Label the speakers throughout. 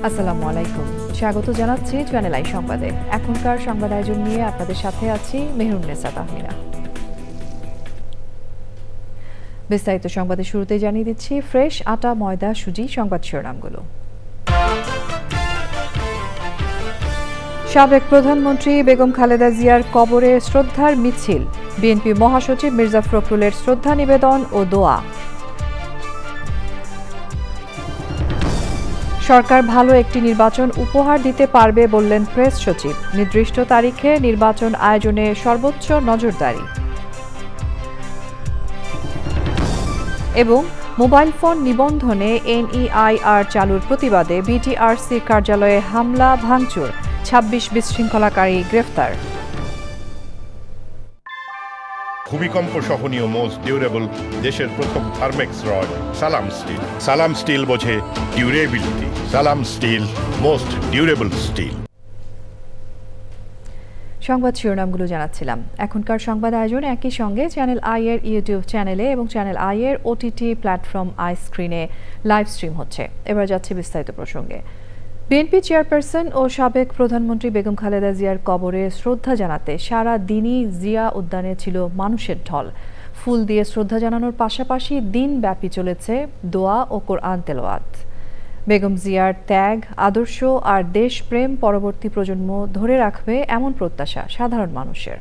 Speaker 1: আসসালামু আলাইকুম, স্বাগত জানাচ্ছি চ্যানেল আই সংবাদে। এখনকার সংবাদ আয়োজন নিয়ে আপনাদের সাথে আছি মেহরুন্নেসা তাহমিনা। বিস্তারিত সংবাদের শুরুতে জানিয়ে দিচ্ছি ফ্রেশ আটা, ময়দা, সুজি সংবাদ শিরোনামগুলো। সাবেক প্রধানমন্ত্রী বেগম খালেদা জিয়ার কবরে শ্রদ্ধার মিছিল, বিএনপি মহাসচিব মির্জা ফখরুলের শ্রদ্ধা নিবেদন ও দোয়া। সরকার ভালো একটি নির্বাচন উপহার দিতে পারবে বললেন প্রেস সচিব, নির্দিষ্ট তারিখে নির্বাচন আয়োজনে সর্বোচ্চ নজরদারি। এবং মোবাইল ফোন নিবন্ধনে NEIR চালুর প্রতিবাদে BTRC কার্যালয়ে হামলা, ভাঙচুর, 26 বিশৃঙ্খলাকারী গ্রেফতার।
Speaker 2: ভূমিকম্প সহনীয় মোস্ট ডিউরেবল দেশের প্রথম থার্মেক্স রড সালাম স্টিল। সালাম স্টিল বোঝে ডিউরেবিলিটি। সালাম স্টিল, মোস্ট ডিউরেবল স্টিল।
Speaker 1: সংবাদ শিরোনামগুলো জানাচ্ছিলাম। এখনকার সংবাদ আয়োজন একই সঙ্গে চ্যানেল আই এর ইউটিউব চ্যানেলে এবং চ্যানেল আই এর OTT প্ল্যাটফর্ম আই স্ক্রিনে লাইভ স্ট্রিম হচ্ছে। এবার যাচ্ছে বিস্তারিত প্রসঙ্গে। বিএনপি চেয়ারপারসন ও সাবেক প্রধানমন্ত্রী বেগম খালেদা জিয়ার কবরে শ্রদ্ধা জানাতে সারা দিনই জিয়া উদ্যানে ছিল মানুষের ঢল। ফুল দিয়ে শ্রদ্ধা জানানোর পাশাপাশি দিনব্যাপী চলেছে দোয়া ও কোরআন তেলাওয়াত। বেগম জিয়ার ত্যাগ, আদর্শ আর দেশপ্রেম পরবর্তী প্রজন্ম ধরে রাখবে এমন প্রত্যাশা সাধারণ মানুষের।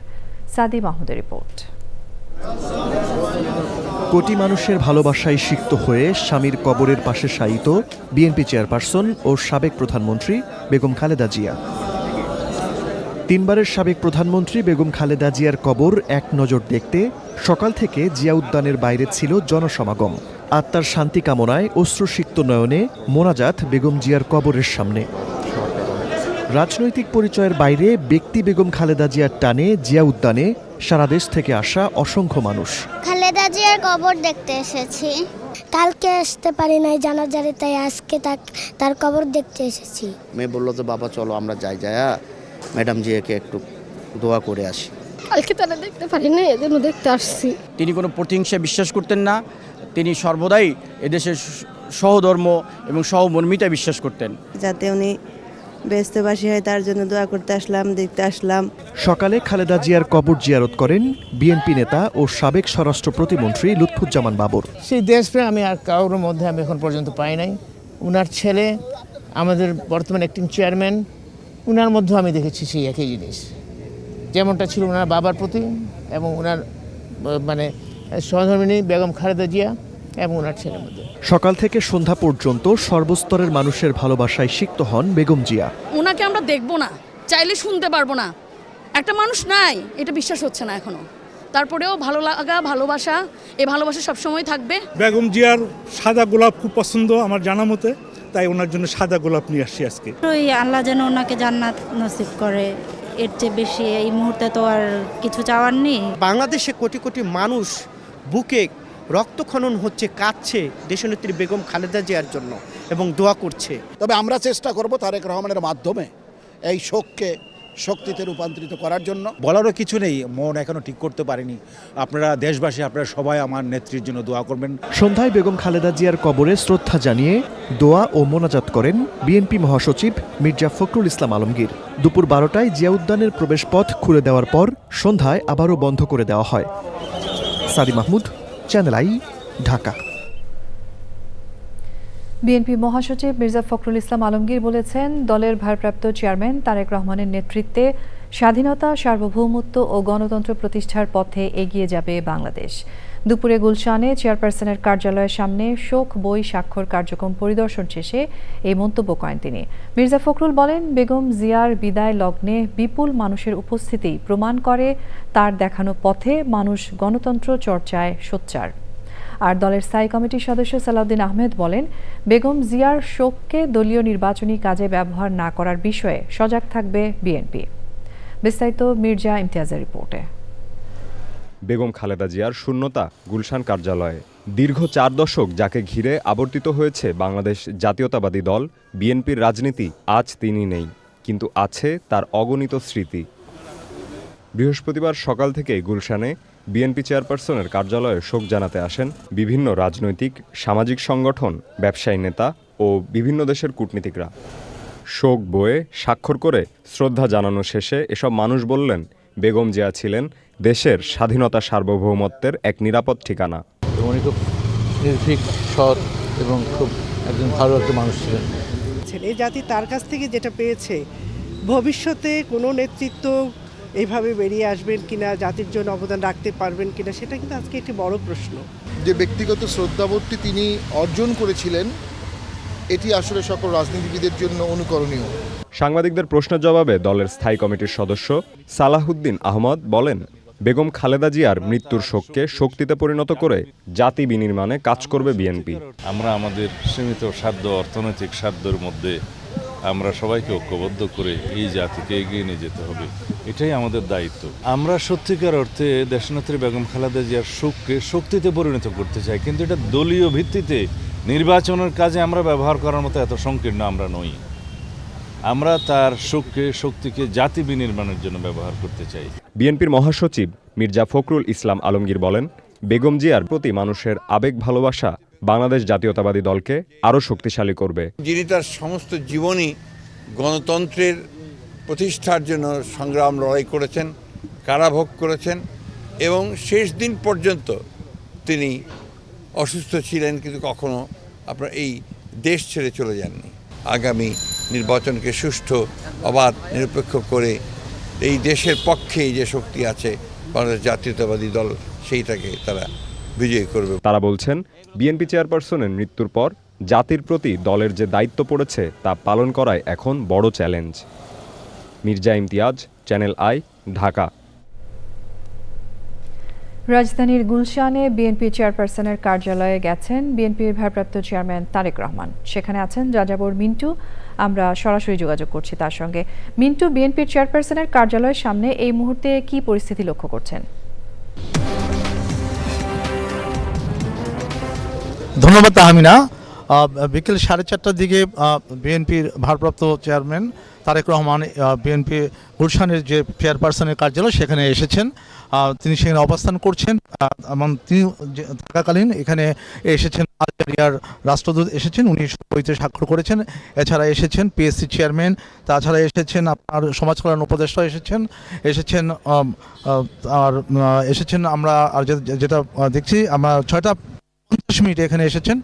Speaker 1: সাদি মাহমুদের রিপোর্ট।
Speaker 3: কোটি মানুষের ভালোবাসায় সিক্ত হয়ে স্বামীর কবরের পাশে শায়িত বিএনপি চেয়ারপারসন ও সাবেক প্রধানমন্ত্রী বেগম খালেদা জিয়া। তিনবারের সাবেক প্রধানমন্ত্রী বেগম খালেদা জিয়ার কবর এক নজর দেখতে সকাল থেকে জিয়া উদ্যানের বাইরে ছিল জনসমাগম। আত্মার শান্তি কামনায় অশ্রুসিক্ত নয়নে মোনাজাত বেগম জিয়ার কবরের সামনে। রাজনৈতিক পরিচয়ের বাইরে ব্যক্তি বেগম খালেদা জিয়ার টানে জিয়া উদ্যানে সারা দেশ থেকে আসা অসংখ্য মানুষ।
Speaker 4: খালেদা জিয়ার কবর দেখতে এসেছি। কালকে আসতে পারি নাই জানাজারে, তাই আজকে তার কবর দেখতে এসেছি।
Speaker 5: মেয়ে বললো যে বাবা চলো আমরা যাই, যায়া ম্যাডাম জিয়াকে একটু দোয়া করে আসি।
Speaker 6: কালকে তারা দেখতে পারি না, এজন্য দেখতে আসছি।
Speaker 7: তিনি কোনো প্রতিহিংসা বিশ্বাস করতেন না। তিনি সর্বদাই এদেশের সহধর্ম এবং সহমর্মিতা বিশ্বাস করতেন।
Speaker 8: যাতে উনি বেহেশতবাসী হয় তার জন্য দোয়া করতে আসলাম, দেখতে আসলাম।
Speaker 3: সকালে খালেদা জিয়ার কবর জিয়ারত করেন বিএনপি নেতা ও সাবেক স্বরাষ্ট্র প্রতিমন্ত্রী লুৎফুজ্জামান বাবর।
Speaker 9: সেই দেশপ্রেম আমি আর কারোর মধ্যে আমি এখন পর্যন্ত পাই নাই। উনার ছেলে, আমাদের বর্তমান অ্যাক্টিং চেয়ারম্যান, উনার মধ্যেও আমি দেখেছি সেই একই জিনিস, যেমনটা ছিল ওনার বাবার প্রতি এবং ওনার সহধর্মিণী বেগম খালেদা জিয়া এবং ওনার ছেলের মধ্যে।
Speaker 3: সকাল থেকে সন্ধ্যা পর্যন্ত সর্বস্তরের মানুষের ভালোবাসায় সিক্ত হন বেগম জিয়া।
Speaker 6: ওনাকে আমরা দেখবো না, চাইলে শুনতে পারবো না, একটা মানুষ নাই, এটা বিশ্বাস হচ্ছে না এখনো। তারপরেও ভালো লাগা, ভালোবাসা, এই ভালোবাসা সবসময় থাকবে।
Speaker 10: বেগম জিয়ার সাদা গোলাপ খুব পছন্দ আমার জানা মতে, তাই ওনার জন্য সাদা গোলাপ নিয়ে আসছি আজকে।
Speaker 11: আল্লাহ যেন ওনাকে জান্নাত নসিব করে, এর চেয়ে বেশি এই মুহূর্তে তো আর কিছু চাওয়ার নেই।
Speaker 5: বাংলাদেশে কোটি কোটি মানুষ বুকে রক্তক্ষরণ হচ্ছে, কাঁদছে দেশনেত্রী বেগম খালেদা জিয়ার জন্য এবং দোয়া করছে।
Speaker 12: তবে আমরা চেষ্টা করব তারেক রহমানের মাধ্যমে এই শোককে শক্তিতে রূপান্তরিত করার জন্য।
Speaker 13: বলারও কিছু নেই, মন এখনো ঠিক করতে পারিনি। আপনারা দেশবাসী, আপনারা সবাই আমার নেত্রীর জন্য দোয়া করবেন।
Speaker 3: সন্ধ্যায় বেগম খালেদা জিয়ার কবরে শ্রদ্ধা জানিয়ে দোয়া ও মোনাজাত করেন বিএনপি মহাসচিব মির্জা ফখরুল ইসলাম আলমগীর। দুপুর 12টায় জিয়া উদ্যানের প্রবেশপথ খুলে দেওয়ার পর সন্ধ্যায় আবারও বন্ধ করে দেওয়া হয়। সাদি Mahmud, channel I, Dhaka.
Speaker 1: BNP মহাসচিব মির্জা ফখরুল ইসলাম আলমগীর বলেছেন, দলের ভারপ্রাপ্ত চেয়ারম্যান তারেক রহমানের নেতৃত্বে স্বাধীনতা, সার্বভৌমত্ব ও গণতন্ত্র প্রতিষ্ঠার পথে এগিয়ে যাবে বাংলাদেশ। দুপুরে গুলশানে চেয়ারপারসনের কার্যালয়ের সামনে শোক বই স্বাক্ষর কার্যক্রম পরিদর্শন শেষে এই মন্তব্য করেন তিনি। মির্জা ফখরুল বলেন, বেগম জিয়ার বিদায় লগ্নে বিপুল মানুষের উপস্থিতি প্রমাণ করে তার দেখানো পথে মানুষ গণতন্ত্র চর্চায় সোচ্চার। আর দলের স্থায়ী কমিটির সদস্য সালাউদ্দিন আহমেদ বলেন, বেগম জিয়ার শোককে দলীয় নির্বাচনী কাজে ব্যবহার না করার বিষয়ে সজাগ থাকবে বিএনপি। বিস্তারিত মির্জা ইমতিয়াজের রিপোর্টে।
Speaker 14: বেগম খালেদা জিয়ার শূন্যতা গুলশান কার্যালয়ে। দীর্ঘ 4 দশক যাকে ঘিরে আবর্তিত হয়েছে বাংলাদেশ জাতীয়তাবাদী দল বিএনপির রাজনীতি, আজ তিনি নেই, কিন্তু আছে তার অগণিত স্মৃতি। বৃহস্পতিবার সকাল থেকে গুলশানে বিএনপি চেয়ারপারসনের কার্যালয়ে শোক জানাতে আসেন বিভিন্ন রাজনৈতিক, সামাজিক সংগঠন, ব্যবসায়ী নেতা ও বিভিন্ন দেশের কূটনীতিকরা। শোক বয়ে স্বাক্ষর করে শ্রদ্ধা জানানো শেষে এসব মানুষ বললেন, বেগম জিয়া ছিলেন দেশের স্বাধীনতা সার্বভৌমত্বের এক নিরাপদ ঠিকানা।
Speaker 9: উনি খুব নির্ভীক, সৎ এবং খুব একজন ভালো একটা মানুষ ছিলেন।
Speaker 8: এই জাতি তার কাছ থেকে যেটা পেয়েছে, ভবিষ্যতে কোনো নেতৃত্ব এইভাবে বেরিয়ে আসবেন কিনা, জাতির জন্য অবদান রাখতে পারবেন কিনা, সেটা কিন্তু আজকে একটি বড় প্রশ্ন।
Speaker 12: যে ব্যক্তিগত শ্রদ্ধাবোধটি তিনি অর্জন করেছিলেন, এটি আসলে সকল রাজনীতিবিদের জন্য অনুকরণীয়।
Speaker 14: সাংবাদিকদের প্রশ্নের জবাবে দলের স্থায়ী কমিটির সদস্য সালাহুদ্দিন আহমদ বলেন, বেগম খালেদা জিয়ার মৃত্যুর শোককে শক্তিতে পরিণত করে জাতি বিনির্মাণে কাজ করবে বিএনপি।
Speaker 15: আমরা আমাদের সীমিত সাধ্য, অর্থনৈতিক সাধ্যের মধ্যে আমরা সবাইকে ঐক্যবদ্ধ করে এই জাতিকে এগিয়ে নিয়ে যেতে হবে, এটাই আমাদের দায়িত্ব। আমরা সত্যিকার অর্থে দেশনেত্রী বেগম খালেদা জিয়ার শোককে শক্তিতে পরিণত করতে চাই, কিন্তু এটা দলীয় ভিত্তিতে নির্বাচনের কাজে আমরা ব্যবহার করার মতো এত সংকীর্ণ আমরা নই। আমরা তার শোককে, শক্তিকে জাতি বিনির্মাণের জন্য ব্যবহার করতে চাই।
Speaker 14: বিএনপির মহাসচিব মির্জা ফখরুল ইসলাম আলমগীর বলেন, বেগম জিয়ার প্রতি মানুষের আবেগ ভালোবাসা বাংলাদেশ জাতীয়তাবাদী দলকে আরও শক্তিশালী করবে।
Speaker 16: যিনি তার সমস্ত জীবনই গণতন্ত্রের প্রতিষ্ঠার জন্য সংগ্রাম লড়াই করেছেন, কারাভোগ করেছেন এবং শেষ দিন পর্যন্ত তিনি অসুস্থ ছিলেন, কিন্তু কখনো আপনার এই দেশ ছেড়ে চলে যাননি। আগামী নির্বাচনকে সুষ্ঠু, অবাধ, নিরপেক্ষ করে এই দেশের পক্ষেই যে শক্তি আছে বাংলাদেশ জাতীয়তাবাদী দল, সেইটাকে তারা বিজয়ী করবে।
Speaker 14: তারা বলছেন, বিএনপি চেয়ারপারসনের মৃত্যুর পর জাতির প্রতি দলের যে দায়িত্ব পড়েছে তা পালন করাই এখন বড় challenge. Mirza Imtiaz, channel I, Dhaka.
Speaker 1: রাজধানীর গুলশানে বিএনপি চেয়ারপারসনের কার্যালয়ে গেছেন বিএনপির ভারপ্রাপ্ত চেয়ারম্যান তারেক রহমান। সেখানে আছেন যাযাবর মিন্টু। আমরা সরাসরি যোগাযোগ করছি তার সঙ্গে। মিন্টু, বিএনপির চেয়ারপারসনের কার্যালয়ের সামনে এই মুহূর্তে কি পরিস্থিতি লক্ষ্য করছেন?
Speaker 17: ধন্যবাদ তাহমিনা। বিকেল 4:30টার দিকে বিএনপির ভারপ্রাপ্ত চেয়ারম্যান তারেক রহমান বিএনপি গুলশানের যে চেয়ারপারসনের কার্যালয় সেখানে এসেছেন। তিনি সেখানে অবস্থান করছেন এবং তিনি থাকাকালীন এখানে এসেছেন আলজেরিয়ার রাষ্ট্রদূত এসেছেন, উনি বইতে স্বাক্ষর করেছেন। এছাড়া এসেছেন পিএসসি চেয়ারম্যান, তাছাড়া এসেছেন আপনার সমাজ কল্যাণ উপদেষ্টা এসেছেন আর এসেছেন আমরা আর যেটা দেখছি আমরা 6:50 এখানে এসেছেন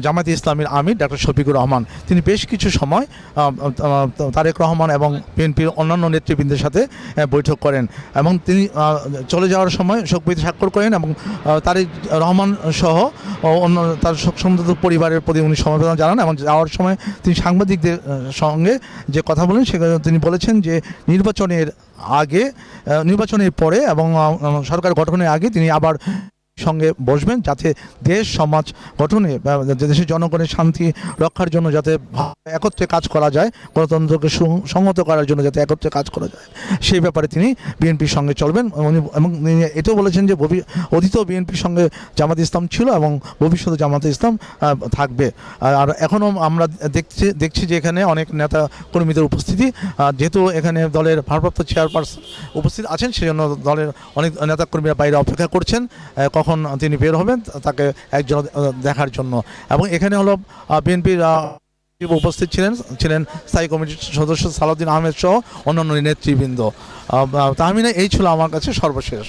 Speaker 17: জামায়াতে ইসলামীর আমির ডক্টর শফিকুর রহমান। তিনি বেশ কিছু সময় তারেক রহমান এবং বিএনপির অন্যান্য নেতৃবৃন্দের সাথে বৈঠক করেন এবং তিনি চলে যাওয়ার সময় শোকবইতে স্বাক্ষর করেন এবং তারেক রহমান সহ অন্য তার শোকসন্তপ্ত পরিবারের প্রতি উনি সমবেদনা জানান এবং যাওয়ার সময় তিনি সাংবাদিকদের সঙ্গে যে কথা বলেন সেখানে তিনি বলেছেন যে নির্বাচনের পরে এবং সরকার গঠনের আগে তিনি আবার সঙ্গে বসবেন, যাতে দেশ সমাজ গঠনে, দেশের জনগণের শান্তি রক্ষার জন্য যাতে একত্রে কাজ করা যায়, গণতন্ত্রকে সংহত করার জন্য যাতে একত্রে কাজ করা যায়, সেই ব্যাপারে তিনি বিএনপির সঙ্গে চলবেন। এবং তিনি এটাও বলেছেন যে অতীতেও বিএনপির সঙ্গে জামাত ইসলাম ছিল এবং ভবিষ্যতে জামাতে ইসলাম থাকবে। আর এখনও আমরা দেখছি যে এখানে অনেক নেতা কর্মীদের উপস্থিতি, যেহেতু এখানে দলের ভারপ্রাপ্ত চেয়ারপারসন উপস্থিত আছেন সেজন্য দলের অনেক নেতা কর্মীরা বাইরে অপেক্ষা করছেন কখন তিনি বের হবেন তাকে একজন দেখার জন্য। এবং এখানে হলো বিএনপির উপস্থিত ছিলেন স্থায়ী কমিটির সদস্য সালাউদ্দিন আহমেদ সহ অন্যান্য নেতৃবৃন্দ। তাহমিনা, এই ছিল আমার কাছে সর্বশেষ।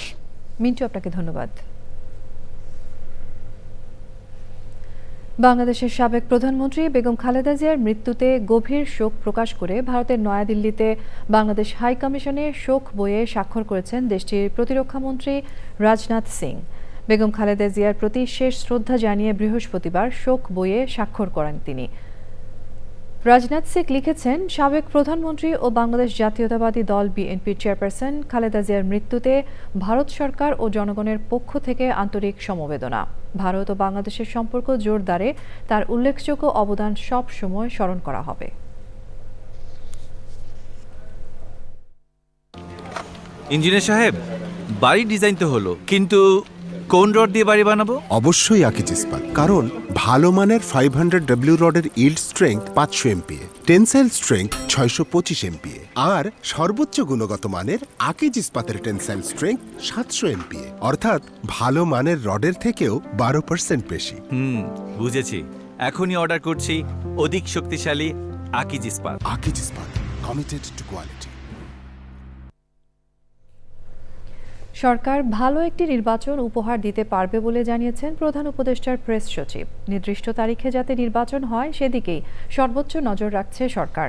Speaker 1: মিন্টু, আপনাকে ধন্যবাদ। বাংলাদেশের সাবেক প্রধানমন্ত্রী বেগম খালেদা জিয়ার মৃত্যুতে গভীর শোক প্রকাশ করে ভারতের নয়াদিল্লিতে বাংলাদেশ হাই কমিশনে শোক বইয়ে স্বাক্ষর করেছেন দেশটির প্রতিরক্ষামন্ত্রী রাজনাথ সিং। বেগম খালেদা জিয়ার প্রতি শেষ শ্রদ্ধা জানিয়ে বৃহস্পতিবার শোক বইয়ে স্বাক্ষর করেন তিনি। রাজনাথ সিং লিখেছেন, সাবেক প্রধানমন্ত্রী ও বাংলাদেশ জাতীয়তাবাদী দল বিএনপির চেয়ারপারসন খালেদা জিয়ার মৃত্যুতে ভারত সরকার ও জনগণের পক্ষ থেকে আন্তরিক সমবেদনা। ভারত ও বাংলাদেশের সম্পর্ক জোরদারে তার উল্লেখযোগ্য অবদান সব সময় স্মরণ করা হবে।
Speaker 18: ইঞ্জিনিয়ার সাহেব, বাড়ি ডিজাইন তো হলো, কিন্তু কোন রড দিয়ে বাড়ি বানাবো?
Speaker 19: অবশ্যই আকিজ ইস্পাত, কারণ ভালো মানের 500W রডের yield strength 500 MPa, tensile strength 625 MPa আর সর্বোচ্চ গুণগত মানের আকিজ ইস্পাতের টেনসাইল স্ট্রেংথ 700 MPa, অর্থাৎ ভালো মানের রডের থেকেও 12% বেশি।
Speaker 18: বুঝেছি। এখনই অর্ডার করছি অধিক শক্তিশালী আকিজ ইস্পাত।
Speaker 19: আকিজ ইস্পাত, কমিটেড টু কোয়ালিটি।
Speaker 1: সরকার ভালো একটি নির্বাচন উপহার দিতে পারবে বলে জানিয়েছেন প্রধান উপদেষ্টার প্রেস সচিব। নির্দিষ্ট তারিখে যাতে নির্বাচন হয় সেদিকেই সর্বোচ্চ নজর রাখছে সরকার।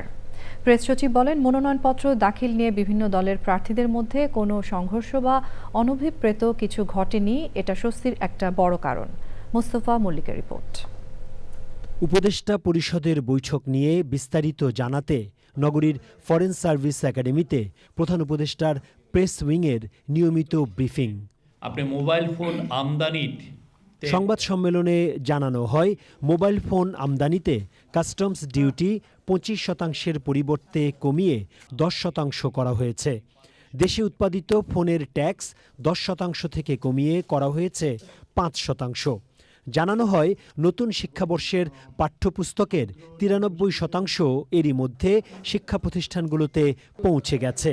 Speaker 1: প্রেস সচিব বলেন, মনোনয়নপত্র দাখিল নিয়ে বিভিন্ন দলের প্রার্থীদের মধ্যে কোনো সংঘর্ষ বা অনভিপ্রেত কিছু ঘটেনি, এটা স্বস্তির একটা বড় কারণ। মোস্তফা মল্লিকের রিপোর্ট।
Speaker 20: উপদেষ্টা পরিষদের বৈঠক নিয়ে বিস্তারিত জানাতে নগরীর ফরেন সার্ভিস একাডেমিতে প্রধান উপদেষ্টার প্রেস উইংয়ের নিয়মিত ব্রিফিং।
Speaker 21: আপনি মোবাইল ফোন আমদানির
Speaker 20: সংবাদ সম্মেলনে জানানো হয়, মোবাইল ফোন আমদানিতে কাস্টমস ডিউটি 25% পরিবর্তে কমিয়ে 10% করা হয়েছে। দেশে উৎপাদিত ফোনের ট্যাক্স 10% থেকে কমিয়ে করা হয়েছে 5%। জানানো হয়, নতুন শিক্ষাবর্ষের পাঠ্যপুস্তকের 93% এরই মধ্যে শিক্ষা প্রতিষ্ঠানগুলোতে পৌঁছে গেছে।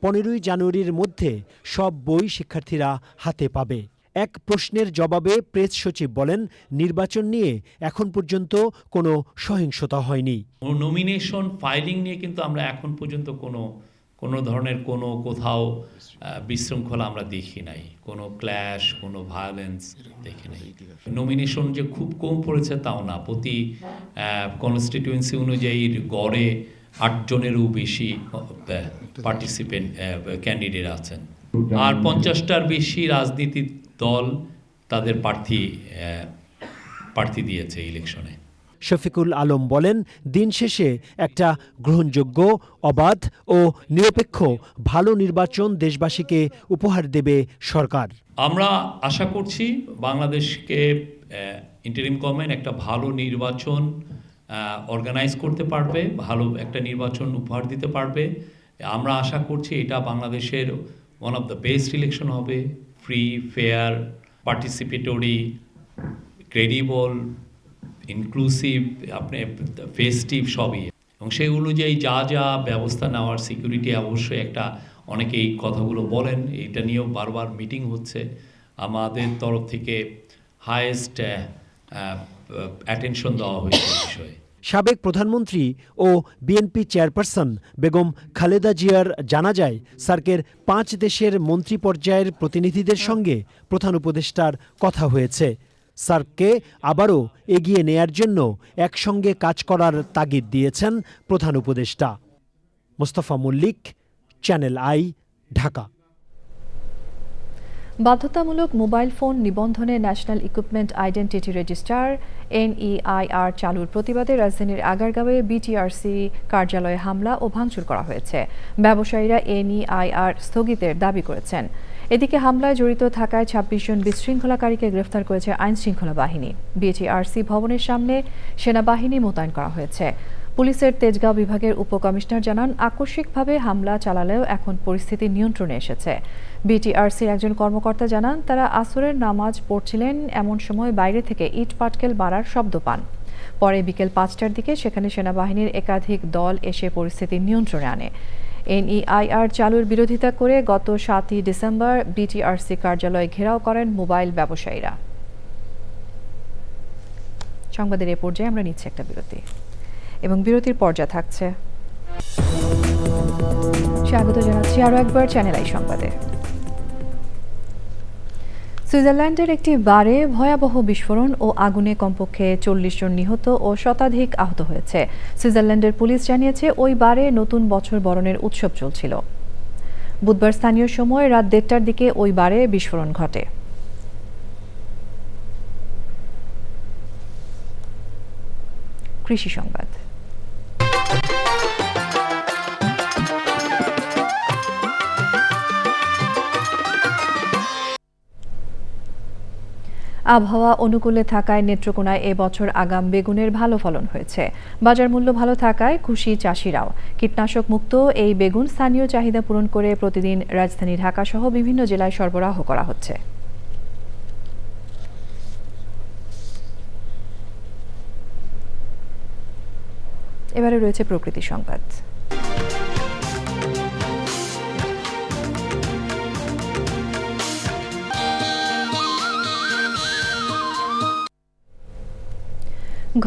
Speaker 20: 15 জানুয়ারির মধ্যে সব বই শিক্ষার্থীরা হাতে পাবে। এক প্রশ্নের জবাবে প্রেস সচিব বলেন, নির্বাচন নিয়ে এখন পর্যন্ত কোনো সহিংসতা হয়নি।
Speaker 21: নমিনেশন ফাইলিং নিয়ে কিন্তু আমরা এখন পর্যন্ত কোনো ধরনের কোথাও বিশৃঙ্খলা আমরা দেখি নাই, কোনো ক্ল্যাশ, কোনো ভায়োলেন্স দেখি নাই। নমিনেশন যে খুব কম পড়েছে তাও না, প্রতি কনস্টিটিউয়েন্সি অনুযায়ী গড়ে 8 জনেরও বেশি পার্টিসিপেন্ট ক্যান্ডিডেট আছেন, আর 50টার বেশি রাজনীতিক দল তাদের প্রার্থী দিয়েছে ইলেকশনে।
Speaker 20: শফিকুল আলম বলেন, দিন শেষে একটা গ্রহণযোগ্য, অবাধ ও নিরপেক্ষ ভালো নির্বাচন দেশবাসীকে উপহার দেবে সরকার।
Speaker 21: আমরা আশা করছি বাংলাদেশকে ইন্টারিম গভর্নমেন্ট একটা ভালো নির্বাচন অর্গানাইজ করতে পারবে, ভালো একটা নির্বাচন উপহার দিতে পারবে। আমরা আশা করছি এটা বাংলাদেশের one of the best election হবে, free, fair, participatory, credible, inclusive, আপনি ফেস্টিভ সবই, এবং সেই অনুযায়ী যা যা ব্যবস্থা নেওয়ার, সিকিউরিটি অবশ্যই একটা, অনেকে এই কথাগুলো বলেন, এটা নিয়েও বারবার মিটিং হচ্ছে। আমাদের তরফ থেকে হাইয়েস্ট অ্যাটেনশন দেওয়া হয়েছে এই বিষয়ে।
Speaker 20: সাবেক প্রধানমন্ত্রী ও বিএনপি চেয়ারপারসন বেগম খালেদা জিয়ার জানাজায় সার্কের 5 দেশের মন্ত্রী পর্যায়ের প্রতিনিধিদের সঙ্গে প্রধান উপদেষ্টার কথা হয়েছে। সার্ককে আবারও এগিয়ে নেয়ার জন্য একসঙ্গে কাজ করার তাগিদ দিয়েছেন প্রধান উপদেষ্টা। Mostafa Mallik, channel I, Dhaka.
Speaker 1: বাধ্যতামূলক মোবাইল ফোন নিবন্ধনে national equipment identity register NEIR চালুর প্রতিবাদে রাজধানীর আগারগাঁওয়ে বিটিআরসি কার্যালয়ে হামলা ও ভাঙচুর করা হয়েছে। ব্যবসায়ীরা NEIR স্থগিতের দাবি করেছেন। এদিকে হামলায় জড়িত থাকায় 26 জন বিশৃঙ্খলাকারীকে গ্রেফতার করেছে আইনশৃঙ্খলা বাহিনী। বিটিআরসি ভবনের সামনে সেনাবাহিনী মোতায়েন করা হয়েছে। পুলিশের তেজগাঁও বিভাগের উপকমিশনার জানান, আকস্মিকভাবে হামলা চালালেও এখন পরিস্থিতি নিয়ন্ত্রণে এসেছে। বিটিআরসির একজন কর্মকর্তা জানান, তারা আসরের নামাজ পড়ছিলেন, এমন সময় বাইরে থেকে ইট পাটকেল মারার শব্দ পান। পরে বিকেল 5টার দিকে সেখানে সেনাবাহিনীর একাধিক দল এসে পরিস্থিতি নিয়ন্ত্রণে আনে। NEIR চালুর বিরোধিতা করে গত 7ই ডিসেম্বর বিটিআরসি কার্যালয় ঘেরাও করেন মোবাইল ব্যবসায়ীরা। সংবাদের এ পর্যায়ে আমরা নিচ্ছি একটা বিরতি, এবং বিরতির পর্যায়ে থাকছে স্বাগত জানাচ্ছি আরও একবার চ্যানেল আই সংবাদে। সুইজারল্যান্ডের একটি বারে ভয়াবহ বিস্ফোরণ ও আগুনে কমপক্ষে 40 জন নিহত ও শতাধিক আহত হয়েছে। সুইজারল্যান্ডের পুলিশ জানিয়েছে, ওই বারে নতুন বছর বরণের উৎসব চলছিল। বুধবার স্থানীয় সময় রাত 1:30টার দিকে ওই বারে বিস্ফোরণ ঘটে। কৃষি সংবাদ। আবহাওয়া অনুকূলে থাকায় নেত্রকোনায় এবছর আগাম বেগুনের ভালো ফলন হয়েছে। বাজার মূল্য ভালো থাকায় খুশি চাষিরাও। কীটনাশক মুক্ত এই বেগুন স্থানীয় চাহিদা পূরণ করে প্রতিদিন রাজধানী ঢাকা সহ বিভিন্ন জেলায় সরবরাহ করা হচ্ছে। এবারে রয়েছে প্রকৃতি সংবাদ।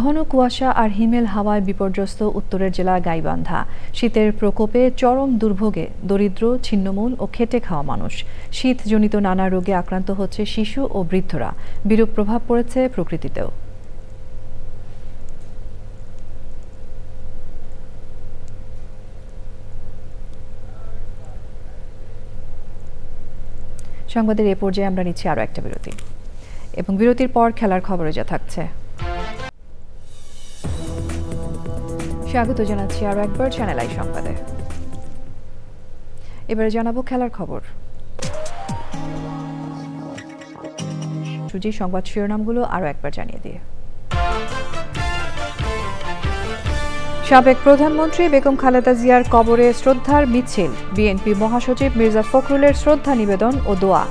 Speaker 1: ঘন কুয়াশা আর হিমেল হাওয়ায় বিপর্যস্ত উত্তরের জেলা গাইবান্ধা। শীতের প্রকোপে চরম দুর্ভোগে দরিদ্র, ছিন্নমূল ও খেটে খাওয়া মানুষ। শীতজনিত নানা রোগে আক্রান্ত হচ্ছে শিশু ও বৃদ্ধরা। বিরূপ প্রভাব পড়েছে প্রকৃতিতেও। সংবাদের এ পর্যায়ে আমরা নিচ্ছি আরও একটা বিরতি, এবং বিরতির পর খেলার খবরে যা থাকছে। স্বাগত জানাচ্ছি আরও একবার চ্যানেল আই সংবাদে। এবারে জানাবো খেলার খবর। সুজি সংবাদ শিরোনামগুলো আরও একবার জানিয়ে দিয়ে। সাবেক প্রধানমন্ত্রী বেগম খালেদা জিয়ার কবরে শ্রদ্ধার মিছিল। বিএনপি মহাসচিব মির্জা ফখরুলের শ্রদ্ধা নিবেদন ও দোয়া।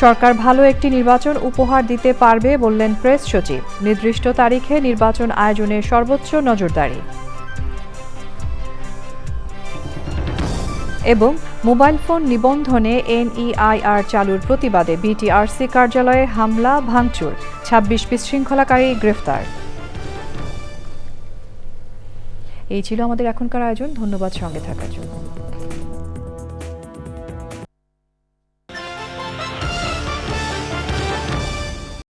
Speaker 1: সরকার ভালো একটি নির্বাচন উপহার দিতে পারবে বললেন প্রেস সচিব। নির্দিষ্ট তারিখে নির্বাচন আয়োজনে সর্বোচ্চ নজরদারি। এবং মোবাইল ফোন নিবন্ধনে NEIR চালুর প্রতিবাদে বিটিআরসি কার্যালয়ে হামলা, ভাঙচুর, 26 বিশৃঙ্খলাকারী গ্রেফতার। এই ছিল আমাদের এখনকার আয়োজন। ধন্যবাদ সঙ্গে থাকার জন্য।